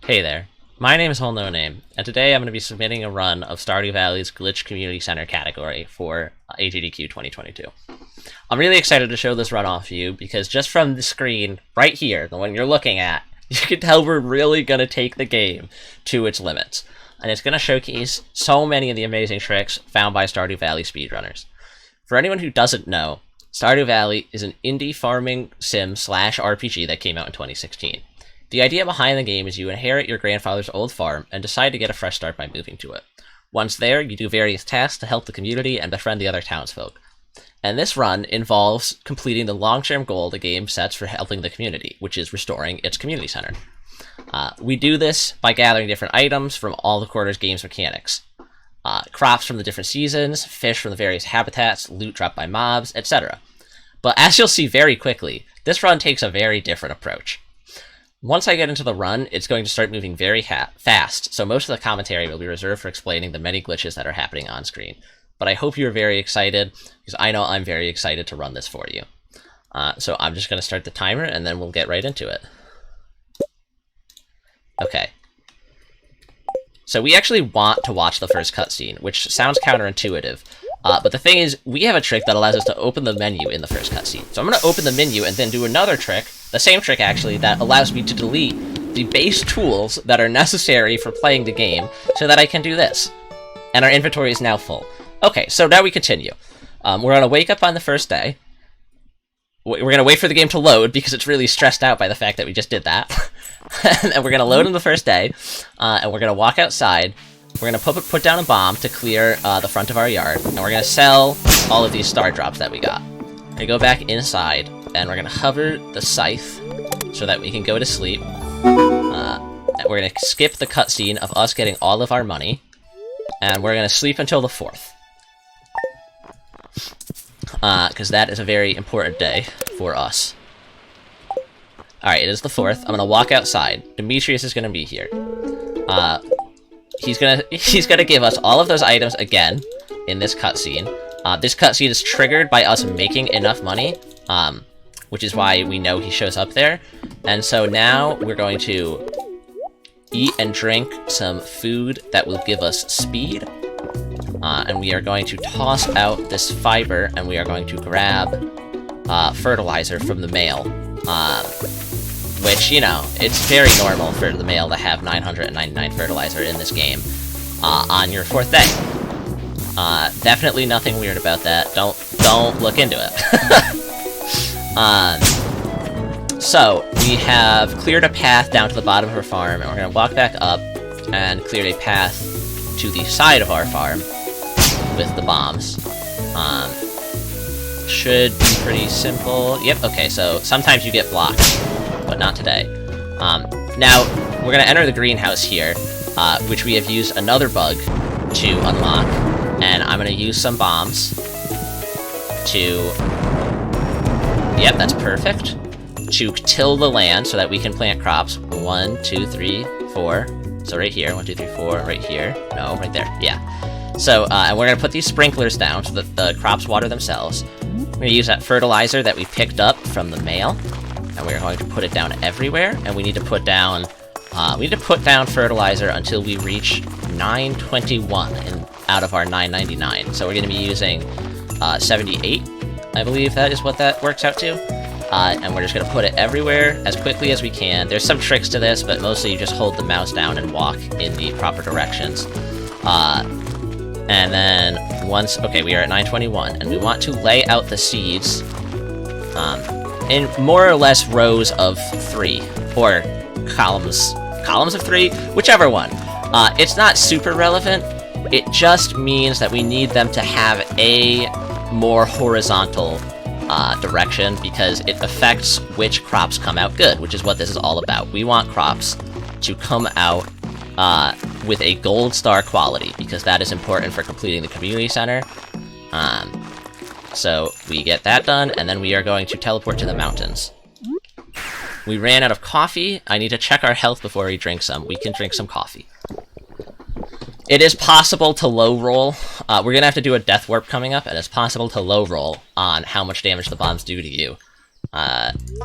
Hey there, my name is Whole No Name, and today I'm going to be submitting a run of Stardew Valley's Glitch Community Center category for AGDQ 2022. I'm really excited to show this run off to you because just from the screen right here, the one you're looking at, you can tell we're really going to take the game to its limits. And it's going to showcase so many of the amazing tricks found by Stardew Valley speedrunners. For anyone who doesn't know, Stardew Valley is an indie farming sim / RPG that came out in 2016. The idea behind the game is you inherit your grandfather's old farm and decide to get a fresh start by moving to it. Once there, you do various tasks to help the community and befriend the other townsfolk. And this run involves completing the long-term goal the game sets for helping the community, which is restoring its community center. We do this by gathering different items from all the quarter's game's mechanics. Crops from the different seasons, fish from the various habitats, loot dropped by mobs, etc. But as you'll see very quickly, this run takes a very different approach. Once I get into the run, it's going to start moving very fast, so most of the commentary will be reserved for explaining the many glitches that are happening on screen. But I hope you're very excited, because I know I'm very excited to run this for you. So I'm just going to start the timer, and then we'll get right into it. Okay. So we actually want to watch the first cutscene, which sounds counterintuitive. But the thing is, we have a trick that allows us to open the menu in the first cutscene. So I'm going to open the menu and then do another trick, the same trick actually, that allows me to delete the base tools that are necessary for playing the game so that I can do this. And our inventory is now full. Okay, so now we continue. We're going to wake up on the first day. We're going to wait for the game to load because it's really stressed out by the fact that we just did that. And we're going to load on the first day, and we're going to walk outside. We're going to put down a bomb to clear the front of our yard, and we're going to sell all of these star drops that we got. We're going to go back inside, and we're going to hover the scythe so that we can go to sleep. We're going to skip the cutscene of us getting all of our money, and we're going to sleep until the 4th. Because that is a very important day for us. Alright, it is the 4th. I'm going to walk outside. Demetrius is going to be here. He's gonna give us all of those items again in this cutscene. This cutscene is triggered by us making enough money, which is why we know he shows up there. And so now we're going to eat and drink some food that will give us speed. And we are going to toss out this fiber, and we are going to grab fertilizer from the mail. Which, you know, it's very normal for the mail to have 999 fertilizer in this game on your 4th day. Definitely nothing weird about that. Don't look into it. So, we have cleared a path down to the bottom of our farm, and we're going to walk back up and cleared a path to the side of our farm with the bombs. Should be pretty simple. Yep, okay, so sometimes you get blocked, but not today. Now, we're going to enter the greenhouse here, which we have used another bug to unlock, and I'm going to use some bombs to... Yep, that's perfect. To till the land so that we can plant crops. 1, 2, 3, 4. So right here, 1, 2, 3, 4, right here. No, right there, yeah. So, and we're going to put these sprinklers down so that the crops water themselves. We're going to use that fertilizer that we picked up from the mail, and we're going to put it down everywhere, and we need to put down fertilizer until we reach 921 out of our 999. So we're going to be using 78, I believe that is what that works out to. And we're just going to put it everywhere as quickly as we can. There's some tricks to this, but mostly you just hold the mouse down and walk in the proper directions. And then once... Okay, we are at 921, and we want to lay out the seeds in more or less rows of 3, or columns of 3, whichever one. It's not super relevant. It just means that we need them to have a more horizontal direction, because it affects which crops come out good, which is what this is all about. We want crops to come out with a gold star quality, because that is important for completing the community center. So we get that done, and then we are going to teleport to the mountains. We ran out of coffee. I need to check our health before we drink some. We can drink some coffee. It is possible to low roll. We're going to have to do a death warp coming up, and it's possible to low roll on how much damage the bombs do to you.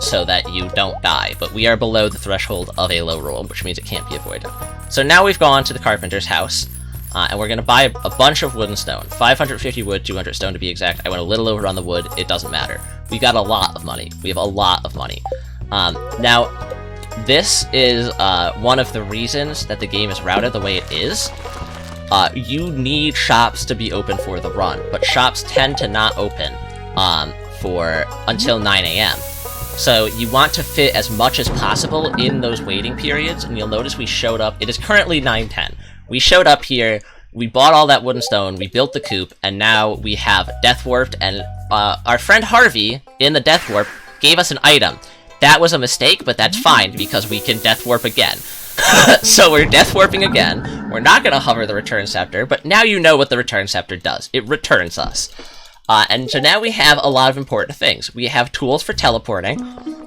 so that you don't die, but we are below the threshold of a low roll, which means it can't be avoided. So now we've gone to the carpenter's house, and we're going to buy a bunch of wood and stone. 550 wood, 200 stone to be exact. I went a little over on the wood, it doesn't matter. We got a lot of money. We have a lot of money. Now, this is one of the reasons that the game is routed the way it is. You need shops to be open for the run, but shops tend to not open until 9 a.m. So you want to fit as much as possible in those waiting periods, and you'll notice we showed up. It is currently 9:10. We showed up here, we bought all that wood and stone, we built the coop, and now we have Death Warped, and our friend Harvey in the Death Warp gave us an item. That was a mistake, but that's fine, because we can Death Warp again. So we're Death Warping again. We're not going to hover the Return Scepter, but now you know what the Return Scepter does. It returns us. And so now we have a lot of important things. We have tools for teleporting,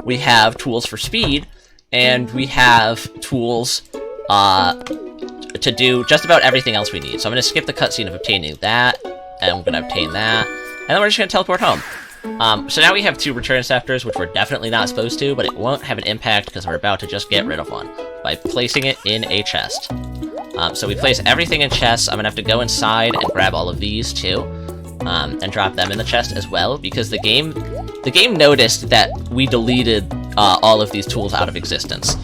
we have tools for speed, and we have tools to do just about everything else we need. So I'm going to skip the cutscene of obtaining that, and I'm going to obtain that, and then we're just going to teleport home. So now we have 2 Return Scepters, which we're definitely not supposed to, but it won't have an impact because we're about to just get rid of one by placing it in a chest. So we place everything in chests. I'm going to have to go inside and grab all of these too, and drop them in the chest as well, because the game noticed that we deleted all of these tools out of existence,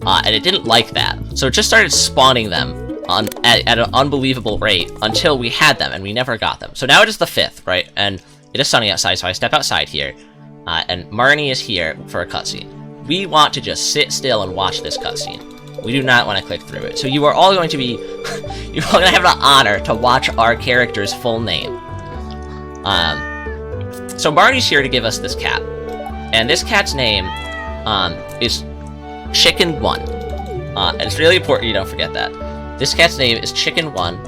and it didn't like that. So it just started spawning them at an unbelievable rate until we had them, and we never got them. So now it is the 5th, right? And it is sunny outside, so I step outside here, and Marnie is here for a cutscene. We want to just sit still and watch this cutscene. We do not want to click through it. So you are all going to be, you're all going to have the honor to watch our character's full name. So Marnie's here to give us this cat, and this cat's name is Chicken One, and it's really important you don't forget that. This cat's name is Chicken One.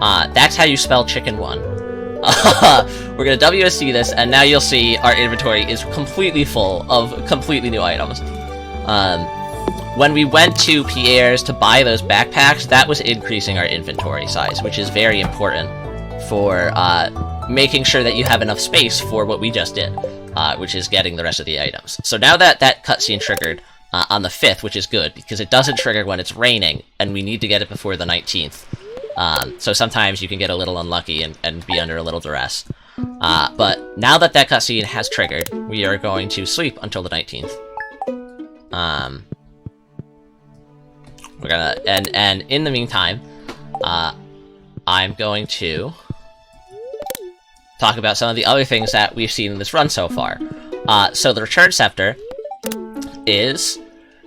That's how you spell Chicken One. We're gonna WSC this, and now you'll see our inventory is completely full of completely new items. When we went to Pierre's to buy those backpacks, that was increasing our inventory size, which is very important for making sure that you have enough space for what we just did, which is getting the rest of the items. So now that that cutscene triggered on the 5th, which is good, because it doesn't trigger when it's raining, and we need to get it before the 19th. So sometimes you can get a little unlucky and be under a little duress. But now that that cutscene has triggered, we are going to sleep until the 19th. We're gonna, and in the meantime, I'm going to talk about some of the other things that we've seen in this run so far. So the Return Scepter is,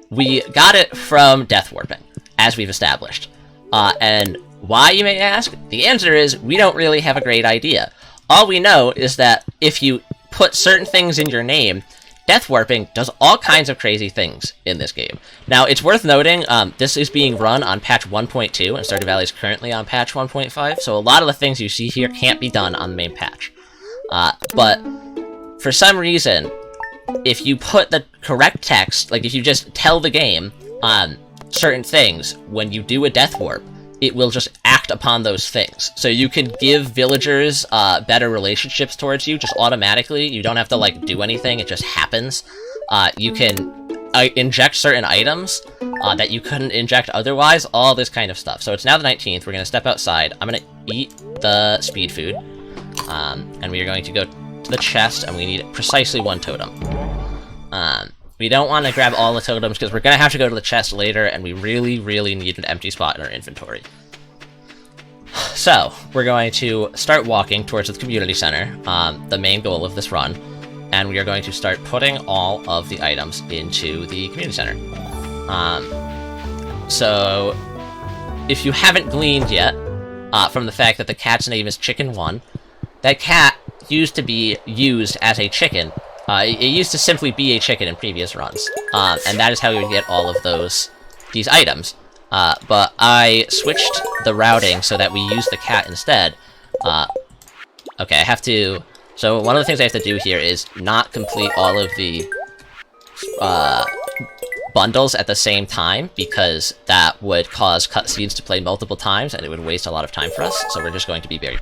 we got it from Death Warping, as we've established. And why, you may ask? The answer is, we don't really have a great idea. All we know is that if you put certain things in your name, Death Warping does all kinds of crazy things in this game. Now, it's worth noting, this is being run on patch 1.2, and Stardew Valley is currently on patch 1.5, so a lot of the things you see here can't be done on the main patch. But for some reason, if you put the correct text, like if you just tell the game certain things when you do a Death Warp, it will just act upon those things. So you can give villagers better relationships towards you just automatically. You don't have to like do anything, it just happens. You can inject certain items that you couldn't inject otherwise, all this kind of stuff. So it's now the 19th, we're gonna step outside. I'm gonna eat the speed food, and we are going to go to the chest, and we need precisely 1 totem. We don't want to grab all the totems, because we're going to have to go to the chest later, and we really, really need an empty spot in our inventory. So, we're going to start walking towards the community center, the main goal of this run, and we are going to start putting all of the items into the community center. So, if you haven't gleaned yet, from the fact that the cat's name is Chicken One, that cat used to be used as a chicken. It used to simply be a chicken in previous runs, and that is how you would get all of these items. But I switched the routing so that we use the cat instead. Okay, I have to... So one of the things I have to do here is not complete all of the bundles at the same time, because that would cause cutscenes to play multiple times, and it would waste a lot of time for us, so we're just going to be very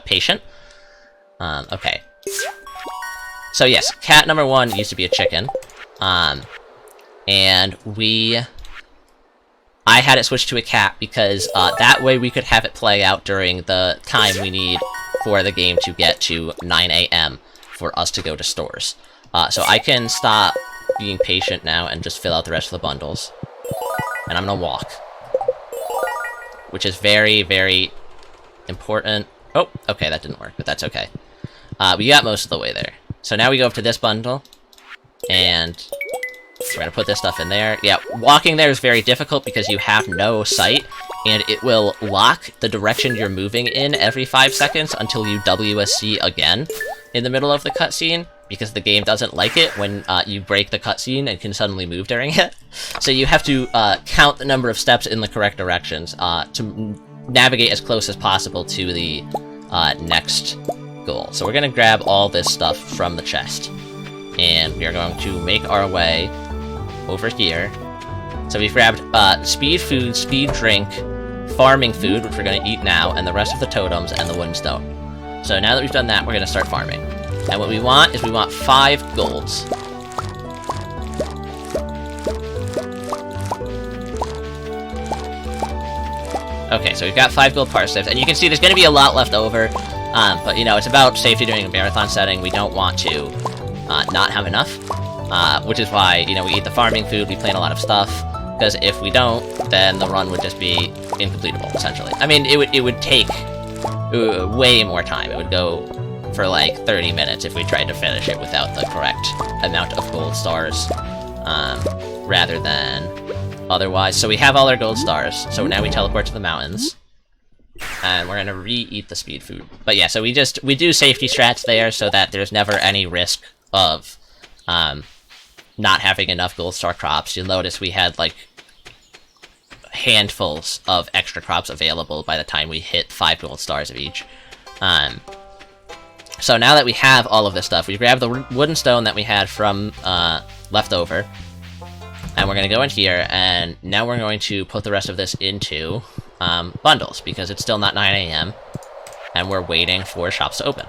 patient. Okay. So yes, cat number 1 used to be a chicken. And I had it switched to a cat because that way we could have it play out during the time we need for the game to get to 9 a.m. for us to go to stores. So I can stop being patient now and just fill out the rest of the bundles. And I'm gonna walk. Which is very, very important. Oh, okay, that didn't work, but that's okay. We got most of the way there. So now we go up to this bundle, and we're gonna put this stuff in there. Yeah, walking there is very difficult because you have no sight, and it will lock the direction you're moving in every 5 seconds until you WSC again in the middle of the cutscene, because the game doesn't like it when you break the cutscene and can suddenly move during it. So you have to count the number of steps in the correct directions to navigate as close as possible to the next goal. So we're gonna grab all this stuff from the chest, and we are going to make our way over here. So we've grabbed speed food, speed drink, farming food, which we're gonna eat now, and the rest of the totems and the wooden stone. So now that we've done that, we're gonna start farming. And what we want is we want 5 golds. Okay, so we've got 5 gold parsecs, and you can see there's gonna be a lot left over, but you know, it's about safety during a marathon setting. We don't want to not have enough, which is why, you know, we eat the farming food, we plant a lot of stuff, because if we don't, then the run would just be incompletable, essentially. I mean, it would take way more time. It would go for like 30 minutes if we tried to finish it without the correct amount of gold stars, rather than otherwise. So we have all our gold stars, so now we teleport to the mountains, and we're gonna re-eat the speed food. But yeah, so we do safety strats there so that there's never any risk of not having enough gold star crops. You'll notice we had like handfuls of extra crops available by the time we hit 5 gold stars of each. So now that we have all of this stuff, we grab the wooden stone that we had from left over, and we're going to go in here, and now we're going to put the rest of this into bundles, because it's still not 9 a.m., and we're waiting for shops to open.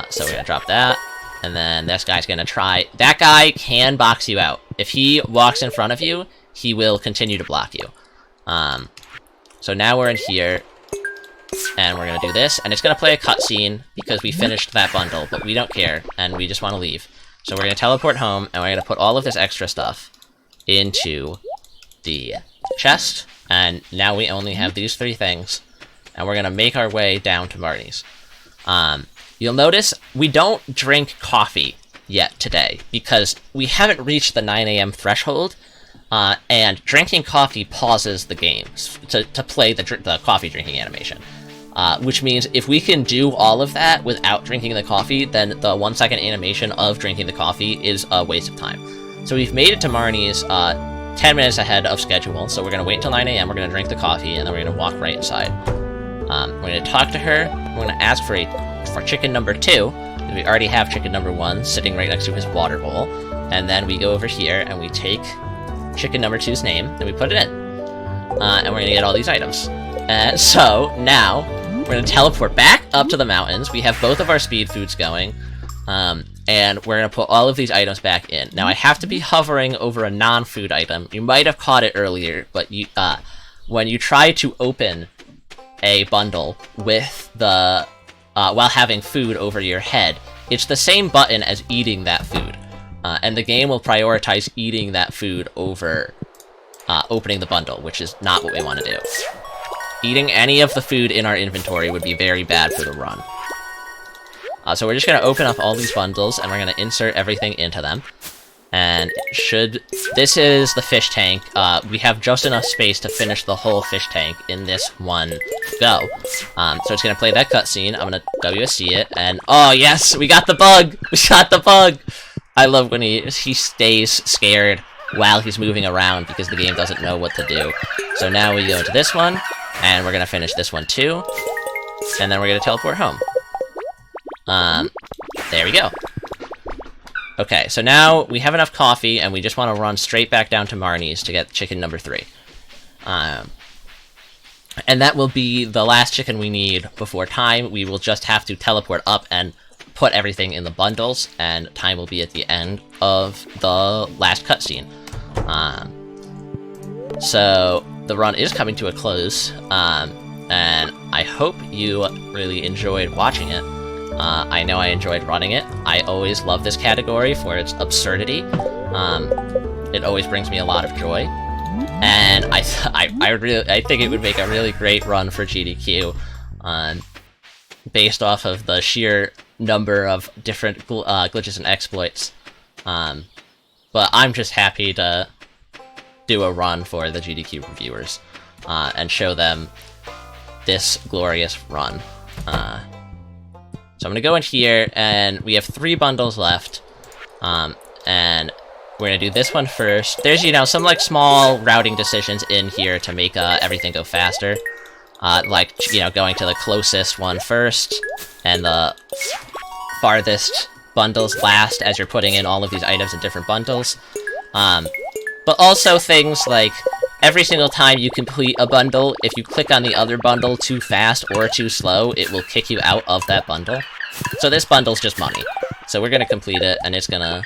So we're going to drop that, and then this guy's going to try... That guy can box you out. If he walks in front of you, he will continue to block you. So now we're in here, and we're going to do this, and it's going to play a cutscene because we finished that bundle, but we don't care, and we just want to leave. So we're going to teleport home, and we're going to put all of this extra stuff into the chest, and now we only have these 3 things, and we're going to make our way down to Marty's. You'll notice we don't drink coffee yet today, because we haven't reached the 9 a.m. threshold, and drinking coffee pauses the game to play the coffee drinking animation. Which means if we can do all of that without drinking the coffee, then the 1-second animation of drinking the coffee is a waste of time. So we've made it to Marnie's 10 minutes ahead of schedule, so we're going to wait until 9 a.m., we're going to drink the coffee, and then we're going to walk right inside. We're going to talk to her, we're going to ask for chicken number 2, because we already have chicken number 1 sitting right next to his water bowl, and then we go over here and we take chicken number 2's name, and we put it in. And we're going to get all these items. And so, now, we're going to teleport back up to the mountains. We have both of our speed foods going, and we're going to put all of these items back in. Now, I have to be hovering over a non-food item. You might have caught it earlier, but you, when you try to open a bundle with the, while having food over your head, it's the same button as eating that food. And the game will prioritize eating that food over opening the bundle, which is not what we want to do. Eating any of the food in our inventory would be very bad for the run. So we're just going to open up all these bundles, and we're going to insert everything into them. And this is the fish tank. We have just enough space to finish the whole fish tank in this one go. So it's going to play that cutscene. I'm going to WSC it, and oh yes, we got the bug! We got the bug! I love when he stays scared while he's moving around because the game doesn't know what to do. So now we go into this one, and we're gonna finish this one too, and then we're gonna teleport home. There we go. Okay, so now we have enough coffee, and we just want to run straight back down to Marnie's to get chicken number 3. And that will be the last chicken we need before time. We will just have to teleport up and put everything in the bundles, and time will be at the end of the last cutscene. So the run is coming to a close, and I hope you really enjoyed watching it. I know I enjoyed running it. I always love this category for its absurdity. It always brings me a lot of joy, and I think it would make a really great run for GDQ, based off of the sheer number of different glitches and exploits. But I'm just happy to do a run for the GDQ reviewers, and show them this glorious run. So I'm gonna go in here, and we have 3 bundles left, and we're gonna do this one first. There's, you know, some, like, small routing decisions in here to make everything go faster. Like, you know, going to the closest one first, and the farthest bundles last, as you're putting in all of these items in different bundles. But also things like, every single time you complete a bundle, if you click on the other bundle too fast or too slow, it will kick you out of that bundle. So this bundle's just money. So we're gonna complete it, and it's gonna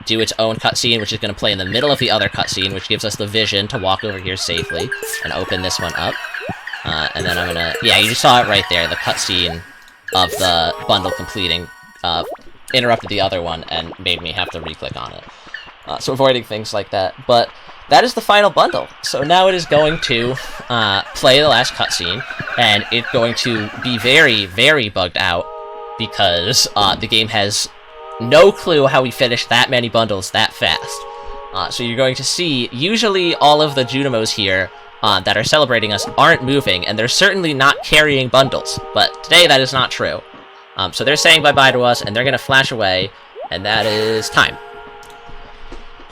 do its own cutscene, which is gonna play in the middle of the other cutscene, which gives us the vision to walk over here safely and open this one up. And then I'm gonna... Yeah, you just saw it right there. The cutscene of the bundle completing interrupted the other one and made me have to re-click on it. So avoiding things like that. But that is the final bundle. So now it is going to play the last cutscene, and it's going to be very, very bugged out, because the game has no clue how we finished that many bundles that fast. So you're going to see, usually all of the Junimos here that are celebrating us aren't moving, and they're certainly not carrying bundles. But today that is not true. So they're saying bye-bye to us, and they're going to flash away, and that is time.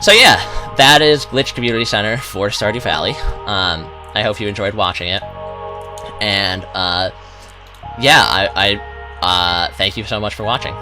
So yeah, that is Glitch Community Center for Stardew Valley. I hope you enjoyed watching it. And yeah, I thank you so much for watching.